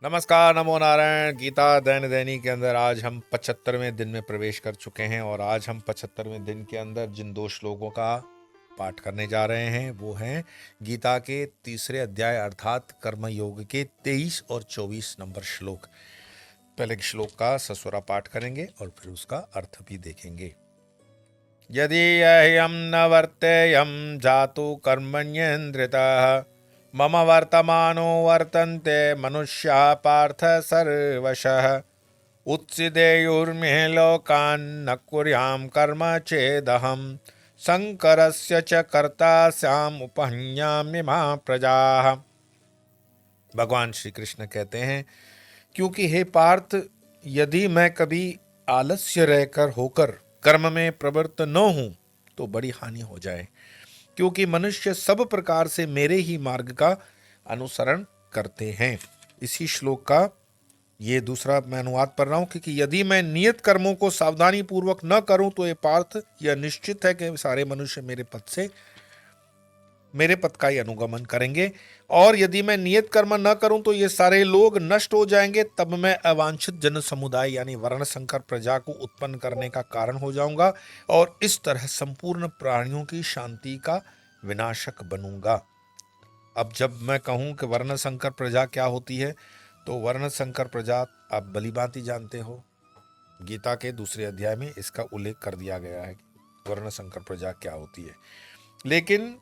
नमस्कार, नमो नारायण। गीता दैनिक दैनिक के अंदर आज हम 75वें दिन में प्रवेश कर चुके हैं और आज हम 75वें दिन के अंदर जिन दो श्लोकों का पाठ करने जा रहे हैं वो हैं गीता के तीसरे अध्याय अर्थात कर्म योग के 23 और 24 नंबर श्लोक। पहले श्लोक का सस्वरा पाठ करेंगे और फिर उसका अर्थ भी देखेंगे। यदि अह्यम न वर्तेयम जातु कर्मण्येन्द्रितः मम वर्तमानो वर्तन्ते मनुष्या पार्थ सर्वशः उत्सिदेयुर्मे लोकान् न कुर्याम कर्म चेदहम शंकरस्य च कर्ता स्याम उपहन्यामि मा प्रजाः। भगवान श्री कृष्ण कहते हैं, क्योंकि हे पार्थ, यदि मैं कभी आलस्य रहकर होकर कर्म में प्रवृत्त न हूं तो बड़ी हानि हो जाए, क्योंकि मनुष्य सब प्रकार से मेरे ही मार्ग का अनुसरण करते हैं। इसी श्लोक का ये दूसरा मैं अनुवाद पढ़ रहा हूं, क्योंकि यदि मैं नियत कर्मों को सावधानी पूर्वक न करूं तो ये पार्थ, यह निश्चित है कि सारे मनुष्य मेरे पद का ही अनुगमन करेंगे, और यदि मैं नियत कर्म न करूं तो ये सारे लोग नष्ट हो जाएंगे। तब मैं अवांछित जन समुदाय यानी वर्ण संकर प्रजा को उत्पन्न करने का कारण हो जाऊंगा और इस तरह संपूर्ण प्राणियों की शांति का विनाशक बनूंगा। अब जब मैं कहूं कि वर्ण संकर प्रजा क्या होती है, तो वर्ण संकर प्रजा आप भली भांति जानते हो, गीता के दूसरे अध्याय में इसका उल्लेख कर दिया गया है कि वर्ण संकर प्रजा क्या होती है। लेकिन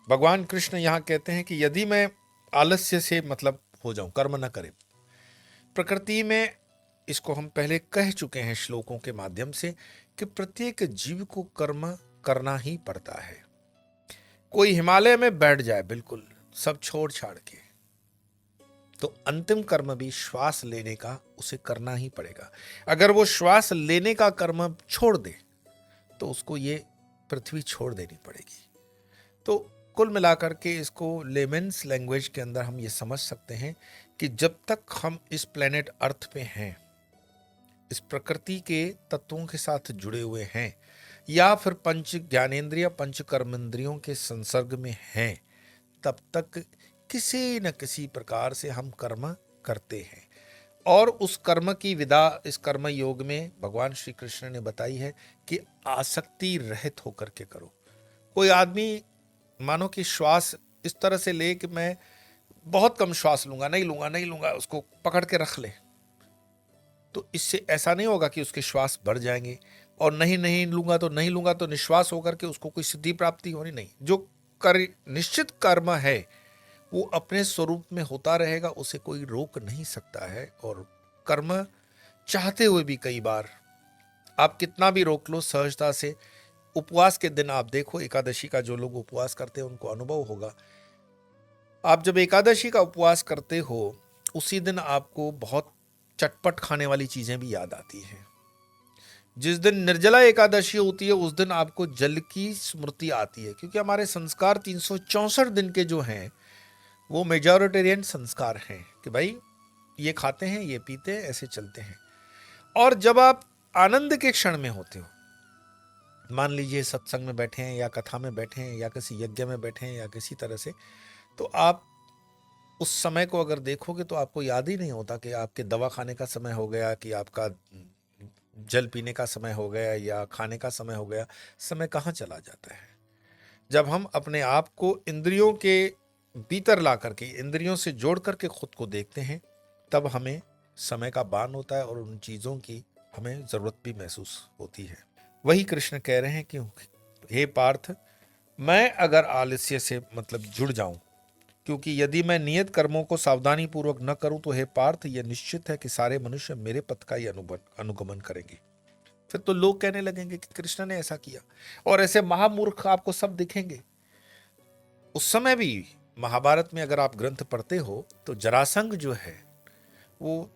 भगवान कृष्ण यहाँ कहते हैं कि यदि मैं आलस्य से मतलब हो जाऊं, कर्म न करे, प्रकृति में, इसको हम पहले कह चुके हैं श्लोकों के माध्यम से कि प्रत्येक जीव को कर्म करना ही पड़ता है। कोई हिमालय में बैठ जाए बिल्कुल सब छोड़ छाड़ के, तो अंतिम कर्म भी श्वास लेने का उसे करना ही पड़ेगा। अगर वो श्वास लेने का कर्म छोड़ दे तो उसको ये पृथ्वी छोड़ देनी पड़ेगी। तो कुल मिलाकर के इसको लेमेन्स लैंग्वेज के अंदर हम ये समझ सकते हैं कि जब तक हम इस प्लेनेट अर्थ पे हैं, इस प्रकृति के तत्वों के साथ जुड़े हुए हैं, या फिर पंच ज्ञानेंद्रिय पंच कर्मेंद्रियों के संसर्ग में हैं, तब तक किसी न किसी प्रकार से हम कर्म करते हैं। और उस कर्म की विधा इस कर्म योग में भगवान श्री कृष्ण ने बताई है कि आसक्ति रहित होकर के करो। कोई आदमी मानो कि श्वास इस तरह से ले कि मैं बहुत कम श्वास लूंगा, नहीं लूंगा नहीं लूंगा, उसको पकड़ के रख ले, तो इससे ऐसा नहीं होगा कि उसके श्वास बढ़ जाएंगे, और नहीं नहीं लूंगा तो निश्वास होकर के उसको कोई सिद्धि प्राप्ति होनी नहीं। जो निश्चित कर्म है वो अपने स्वरूप में होता रहेगा, उसे कोई रोक नहीं सकता है। और कर्म चाहते हुए भी कई बार आप कितना भी रोक लो सहजता से, उपवास के दिन आप देखो, एकादशी का जो लोग उपवास करते हैं उनको अनुभव होगा, आप जब एकादशी का उपवास करते हो उसी दिन आपको बहुत चटपट खाने वाली चीजें भी याद आती हैं। जिस दिन निर्जला एकादशी होती है उस दिन आपको जल की स्मृति आती है, क्योंकि हमारे संस्कार 364 दिन के जो हैं वो मेजॉरिटेरियन संस्कार हैं कि भाई ये खाते हैं, ये पीते हैं, ऐसे चलते हैं। और जब आप आनंद के क्षण में होते हो, मान लीजिए सत्संग में बैठे हैं या कथा में बैठे हैं या किसी यज्ञ में बैठे हैं या किसी तरह से, तो आप उस समय को अगर देखोगे तो आपको याद ही नहीं होता कि आपके दवा खाने का समय हो गया, कि आपका जल पीने का समय हो गया या खाने का समय हो गया। समय कहाँ चला जाता है। जब हम अपने आप को इंद्रियों के भीतर ला करके, इंद्रियों से जोड़ करके खुद को देखते हैं, तब हमें समय का भान होता है और उन चीज़ों की हमें ज़रूरत भी महसूस होती है। वही कृष्ण कह रहे हैं कि हे पार्थ, मैं अगर आलस्य से मतलब जुड़ जाऊं, क्योंकि यदि मैं नियत कर्मों को सावधानी पूर्वक न करूं तो हे पार्थ, यह निश्चित है कि सारे मनुष्य मेरे पथ का ही अनुगमन करेंगे। फिर तो लोग कहने लगेंगे कि कृष्ण ने ऐसा किया, और ऐसे महामूर्ख आपको सब दिखेंगे। उस समय भी महाभारत में अगर आप ग्रंथ पढ़ते हो तो जरासंध जो है वो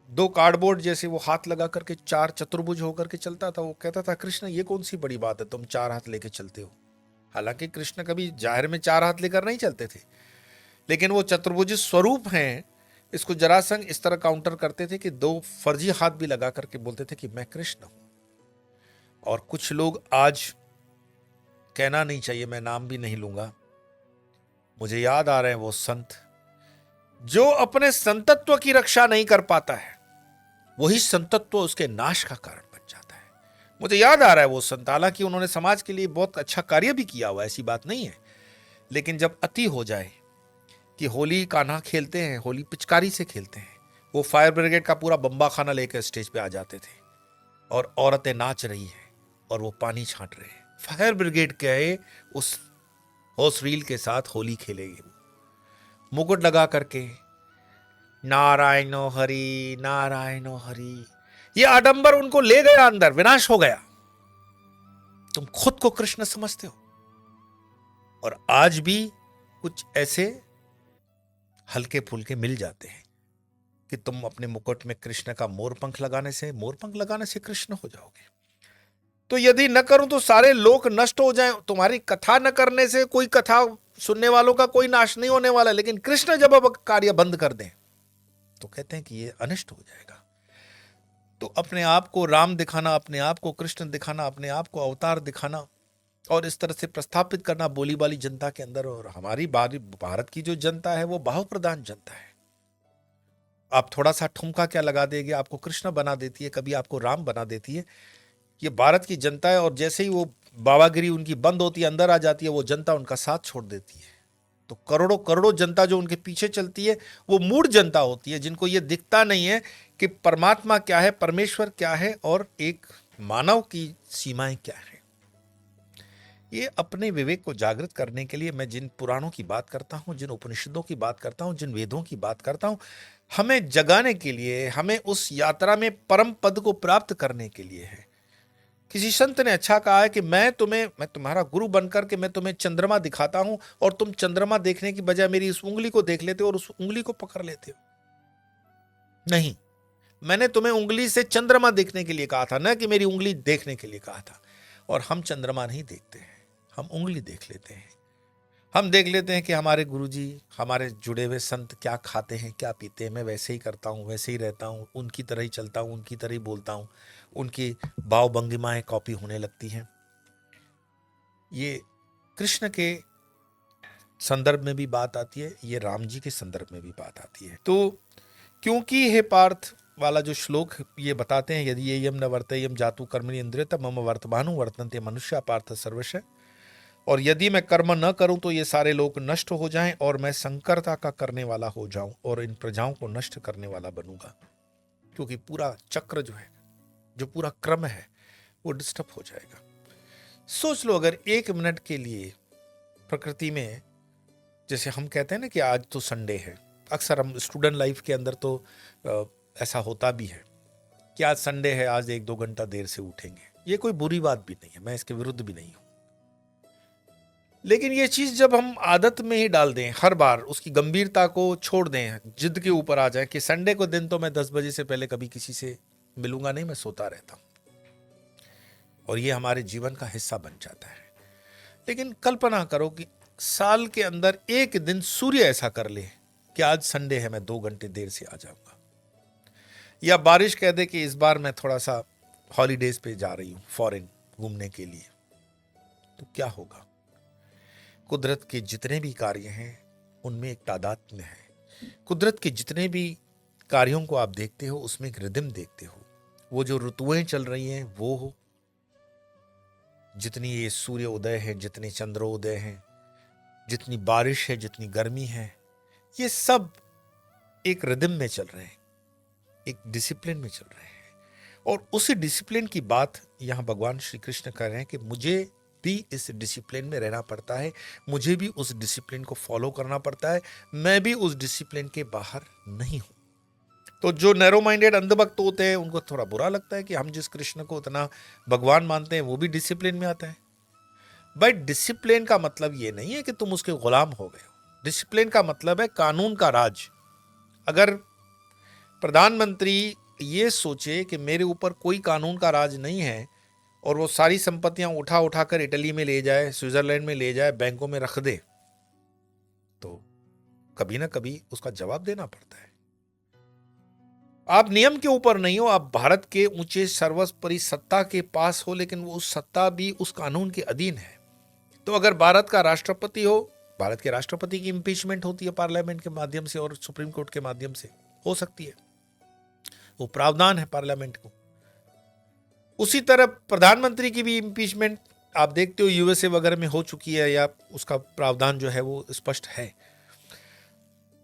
2 कार्डबोर्ड जैसे वो हाथ लगा करके 4 चतुर्भुज होकर के चलता था। वो कहता था कृष्ण ये कौन सी बड़ी बात है, तुम 4 हाथ लेके चलते हो। हालांकि कृष्ण कभी जाहिर में 4 हाथ लेकर नहीं चलते थे, लेकिन वो चतुर्भुज स्वरूप हैं, इसको जरासंध इस तरह काउंटर करते थे कि 2 फर्जी हाथ भी लगा करके बोलते थे कि मैं कृष्ण हूं। और कुछ लोग आज, कहना नहीं चाहिए, मैं नाम भी नहीं लूंगा, मुझे याद आ रहे हैं वो संत जो अपने संतत्व की रक्षा नहीं कर पाता है, वही संतत्व उसके नाश का कारण बन जाता है। मुझे याद आ रहा है वो संत, हालांकि उन्होंने समाज के लिए बहुत अच्छा कार्य भी किया हुआ, ऐसी बात नहीं है, लेकिन जब अति हो जाए कि होली कान्हा खेलते हैं, होली पिचकारी से खेलते हैं, वो फायर ब्रिगेड का पूरा बम्बा खाना लेकर स्टेज पे आ जाते थे और औरतें नाच रही हैं और वो पानी छांट रहे हैं। फायर ब्रिगेड के उस होस रील के साथ होली खेलेगी, मुकुट लगा करके नारायणो हरि नारायणो हरि, ये आडंबर उनको ले गया अंदर, विनाश हो गया। तुम खुद को कृष्ण समझते हो। और आज भी कुछ ऐसे हल्के फुल्के मिल जाते हैं कि तुम अपने मुकुट में कृष्ण का मोरपंख लगाने से कृष्ण हो जाओगे। तो यदि न करूं तो सारे लोक नष्ट हो जाएं। तुम्हारी कथा न करने से कोई कथा सुनने वालों का कोई नाश नहीं होने वाला, लेकिन कृष्ण जब अब कार्य बंद कर दें तो कहते हैं कि ये अनिष्ट हो जाएगा। तो अपने आप को राम दिखाना, अपने आप को कृष्ण दिखाना, अपने आप को अवतार दिखाना और इस तरह से प्रस्थापित करना बोली वाली जनता के अंदर। और हमारी भारत की जो जनता है वो भाव प्रधान जनता है। आप थोड़ा सा ठुमका क्या लगा देंगे, आपको कृष्ण बना देती है, कभी आपको राम बना देती है। ये भारत की जनता है, और जैसे ही वो बाबागिरी उनकी बंद होती है, अंदर आ जाती है, वो जनता उनका साथ छोड़ देती है। तो करोड़ों करोड़ों जनता जो उनके पीछे चलती है वो मूढ़ जनता होती है, जिनको ये दिखता नहीं है कि परमात्मा क्या है, परमेश्वर क्या है और एक मानव की सीमाएं क्या है। ये अपने विवेक को जागृत करने के लिए मैं जिन पुराणों की बात करता हूं, जिन उपनिषदों की बात करता हूं, जिन वेदों की बात करता हूं, हमें जगाने के लिए, हमें उस यात्रा में परम पद को प्राप्त करने के लिए है। किसी संत ने अच्छा कहा है कि मैं तुम्हारा गुरु बनकर के मैं तुम्हें चंद्रमा दिखाता हूं और तुम चंद्रमा देखने की बजाय मेरी इस उंगली को देख लेते हो और उस उंगली को पकड़ लेते हो। नहीं, मैंने तुम्हें उंगली से चंद्रमा देखने के लिए कहा था, ना कि मेरी उंगली देखने के लिए कहा था। और हम चंद्रमा नहीं देखते हैं, हम उंगली देख लेते हैं। हम देख लेते हैं कि हमारे गुरुजी, हमारे जुड़े हुए संत क्या खाते हैं, क्या पीते हैं। मैं वैसे ही करता हूँ, वैसे ही रहता हूँ, उनकी तरह ही चलता हूँ, उनकी तरह ही बोलता हूँ, उनकी भाव भंगिमाएं कॉपी होने लगती हैं। ये कृष्ण के संदर्भ में भी बात आती है, ये राम जी के संदर्भ में भी बात आती है। तो क्योंकि हे पार्थ वाला जो श्लोक ये बताते हैं, यदि ये यम न वर्तयम जातु कर्मणि इंद्रियत मम वर्तमानु वर्तन्ते मनुष्य पार्थ सर्वश। और यदि मैं कर्म न करूं तो ये सारे लोग नष्ट हो जाएं और मैं संकरता का करने वाला हो जाऊं और इन प्रजाओं को नष्ट करने वाला बनूंगा। क्योंकि पूरा चक्र जो है, जो पूरा क्रम है, वो डिस्टर्ब हो जाएगा। सोच लो, अगर 1 मिनट के लिए प्रकृति में, जैसे हम कहते हैं ना कि आज तो संडे है, अक्सर हम स्टूडेंट लाइफ के अंदर तो ऐसा होता भी है कि आज संडे है, आज 1-2 घंटा देर से उठेंगे। ये कोई बुरी बात भी नहीं है, मैं इसके विरुद्ध भी नहीं हूं। लेकिन ये चीज जब हम आदत में ही डाल दें, हर बार उसकी गंभीरता को छोड़ दें, जिद के ऊपर आ जाए कि संडे को दिन तो मैं 10 बजे से पहले कभी किसी से मिलूंगा नहीं, मैं सोता रहता हूं, और ये हमारे जीवन का हिस्सा बन जाता है। लेकिन कल्पना करो कि साल के अंदर एक दिन सूर्य ऐसा कर ले कि आज संडे है, मैं 2 घंटे देर से आ जाऊंगा। या बारिश कह दे कि इस बार मैं थोड़ा सा हॉलीडेज पे जा रही हूं, फॉरेन घूमने के लिए। तो क्या होगा? कुदरत के जितने भी कार्य हैं उनमें एक तादात्म्य है। कुदरत के जितने भी कार्यों को आप देखते हो उसमें एक रिदम देखते हो। वो जो ऋतुएं चल रही हैं वो हो, जितनी ये सूर्य उदय है, जितने चंद्रोदय हैं, जितनी बारिश है, जितनी गर्मी है, ये सब एक रिदम में चल रहे हैं, एक डिसिप्लिन में चल रहे हैं। और उसी डिसिप्लिन की बात यहां भगवान श्री कृष्ण कर रहे हैं कि मुझे भी इस डिसिप्लिन में रहना पड़ता है, मुझे भी उस डिसिप्लिन को फॉलो करना पड़ता है, मैं भी उस डिसिप्लिन के बाहर नहीं हूं। तो जो नैरो माइंडेड अंधभक्त होते हैं उनको थोड़ा बुरा लगता है कि हम जिस कृष्ण को इतना भगवान मानते हैं वो भी डिसिप्लिन में आता है। भाई, डिसिप्लिन का मतलब ये नहीं है कि तुम उसके गुलाम हो गए हो। डिसिप्लिन का मतलब है कानून का राज। अगर प्रधानमंत्री ये सोचे कि मेरे ऊपर कोई कानून का राज नहीं है और वो सारी संपत्तियां उठा उठा कर इटली में ले जाए, स्विट्जरलैंड में ले जाए, बैंकों में रख दे, तो कभी ना कभी उसका जवाब देना पड़ता है। आप नियम के ऊपर नहीं हो, आप भारत के ऊंचे सर्वोपरि सत्ता के पास हो, लेकिन वो उस सत्ता भी उस कानून के अधीन है। तो अगर भारत का राष्ट्रपति हो भारत के राष्ट्रपति की इम्पीचमेंट होती है पार्लियामेंट के माध्यम से और सुप्रीम कोर्ट के माध्यम से, हो सकती है, वो प्रावधान है पार्लियामेंट को। उसी तरह प्रधानमंत्री की भी इम्पीचमेंट आप देखते हो यूएसए वगैरह में हो चुकी है, या उसका प्रावधान जो है वो स्पष्ट है।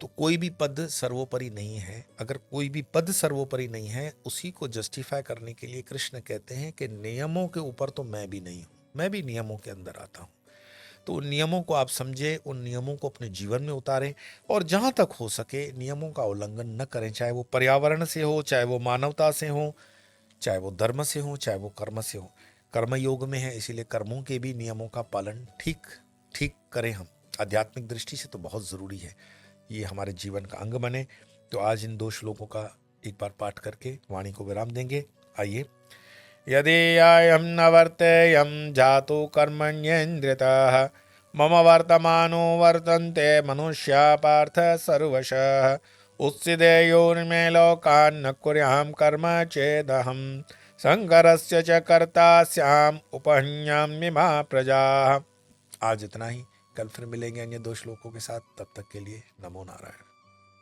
तो कोई भी पद सर्वोपरि नहीं है। अगर कोई भी पद सर्वोपरि नहीं है, उसी को जस्टिफाई करने के लिए कृष्ण कहते हैं कि नियमों के ऊपर तो मैं भी नहीं हूं, मैं भी नियमों के अंदर आता हूं। तो उन नियमों को आप समझे, उन नियमों को अपने जीवन में उतारें, और जहां तक हो सके नियमों का उल्लंघन न करें, चाहे वो पर्यावरण से हो, चाहे वो मानवता से हो, चाहे वो धर्म से हो, चाहे वो कर्म से हो। कर्म योग में है, इसीलिए कर्मों के भी नियमों का पालन ठीक ठीक करें हम। आध्यात्मिक दृष्टि से तो बहुत ज़रूरी है, ये हमारे जीवन का अंग बने। तो आज इन 2 श्लोकों का एक बार पाठ करके वाणी को विराम देंगे। आइए। यदि न वर्तेयं जातु कर्मण्येन्द्रियतः मम वर्तमानो वर्तन्ते मनुष्या पार्थ सर्वशः उत्सिदेयोर्मे लोकान् न कुर्यां कर्म चेदहं संकरस्य च कर्ता स्याम् उपहन्यामि मा प्रजाः। आज इतना ही, कल फिर मिलेंगे अन्य 2 श्लोकों के साथ। तब तक के लिए नमो नारायण।